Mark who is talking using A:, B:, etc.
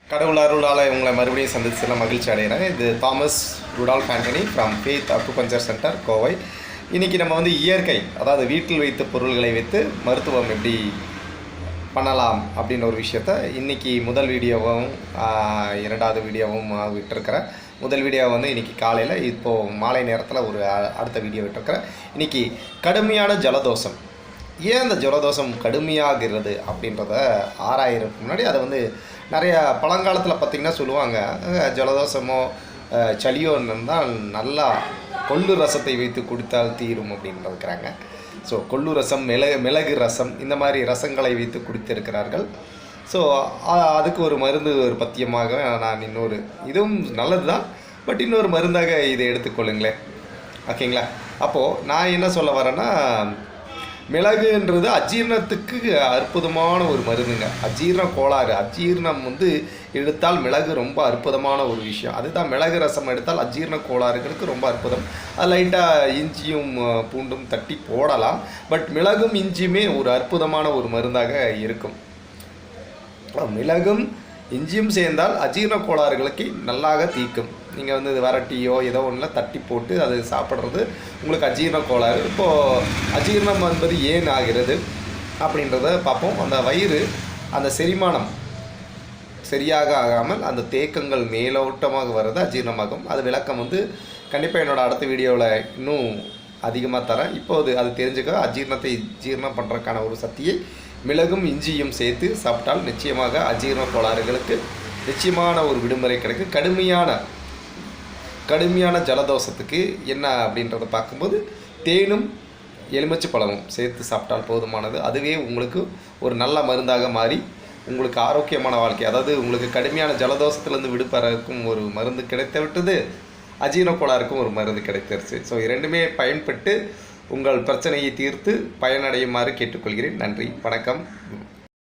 A: கடவுள் அருளால் இவங்களை மறுபடியும் சந்திச்சதில் மகிழ்ச்சி அடைகிறேன். இது Thomas Rudolph Antony from faith acupuncture centre, Kovai. இன்றைக்கி நம்ம இயற்கை, அதாவது வீட்டில் வைத்த பொருள்களை வைத்து மருத்துவம் எப்படி பண்ணலாம் அப்படின்ற ஒரு விஷயத்த இன்றைக்கி முதல் வீடியோவும் இரண்டாவது வீடியோவும் விட்டுருக்கிறேன். முதல் வீடியோ இன்றைக்கி காலையில், இப்போது மாலை நேரத்தில் ஒரு அடுத்த வீடியோ விட்டுருக்கிறேன். இன்றைக்கி கடுமையான ஜலதோஷம், ஏன் அந்த ஜலதோஷம் கடுமையாகிறது அப்படின்றத ஆராயிறதுக்கு முன்னாடி அதை நிறைய பழங்காலத்தில் பார்த்திங்கன்னா சொல்லுவாங்க, ஜலதோஷமோ சளியோ இருந்தால் நல்லா கொள்ளு ரசத்தை வைத்து குடித்தால் தீரும் அப்படின்றதுக்கிறாங்க. ஸோ கொள்ளு ரசம், மிளகு ரசம், இந்த மாதிரி ரசங்களை வைத்து குடித்திருக்கிறார்கள். ஸோ அதுக்கு ஒரு மருந்து, ஒரு பத்தியமாக நான் இன்னொரு, இதுவும் நல்லது தான், பட் இன்னொரு மருந்தாக இதை எடுத்துக்கொள்ளுங்களேன், ஓகேங்களா? அப்போது நான் என்ன சொல்ல வரேன்னா, மிளகுன்றது அஜீரணத்துக்கு அற்புதமான ஒரு மருந்துங்க. அஜீரண கோளாறு, அஜீரணம் எடுத்தால் மிளகு ரொம்ப அற்புதமான ஒரு விஷயம். அதுதான், மிளகு ரசம் எடுத்தால் அஜீரண கோளாறுகளுக்கு ரொம்ப அற்புதம். அது லைட்டாக இஞ்சியும் பூண்டும் தட்டி போடலாம், பட் மிளகும் இஞ்சியுமே ஒரு அற்புதமான ஒரு மருந்தாக இருக்கும். மிளகும் இஞ்சியும் சேர்ந்தால் அஜீரண கோளாறுகளுக்கு நல்லாக தீர்க்கும். நீங்கள் இது வரட்டியோ ஏதோ ஒன்றில் தட்டி போட்டு அது சாப்பிட்றது உங்களுக்கு அஜீரண கோளாறு. இப்போது அஜீரணம் என்பது ஏன் ஆகிறது அப்படின்றத பார்ப்போம். அந்த வயிறு, அந்த செரிமானம் சரியாக ஆகாமல் அந்த தேக்கங்கள் மேலோட்டமாக வர்றது அஜீரணமாகும். அது விளக்கம் கண்டிப்பாக என்னோடய அடுத்த வீடியோவில் இன்னும் அதிகமாக தரேன். இப்போது அது தெரிஞ்சுக்க, அஜீரணத்தை ஜீரணம் பண்ணுறதுக்கான ஒரு சக்தியை மிளகும் இஞ்சியும் சேர்த்து சாப்பிட்டால் நிச்சயமாக அஜீரண கோளாறுகளுக்கு நிச்சயமான ஒரு விடுமுறை கிடைக்கும். கடுமையான ஜலதோஷத்துக்கு என்ன அப்படின்றத பார்க்கும்போது தேனும் எலுமிச்சை பழமும் சேர்த்து சாப்பிட்டால் போதுமானது. அதுவே உங்களுக்கு ஒரு நல்ல மருந்தாக மாறி உங்களுக்கு ஆரோக்கியமான வாழ்க்கை, அதாவது உங்களுக்கு கடுமையான ஜலதோஷத்துலேருந்து விடுபடுறதுக்கும் ஒரு மருந்து கிடைத்து விட்டது, அஜீரண கோளாறுக்கும் ஒரு மருந்து கிடைத்திருச்சு. ஸோ இரண்டுமே பயன்பட்டு உங்கள் பிரச்சனையை தீர்த்து பயனடையுமாறு கேட்டுக்கொள்கிறேன். நன்றி, வணக்கம்.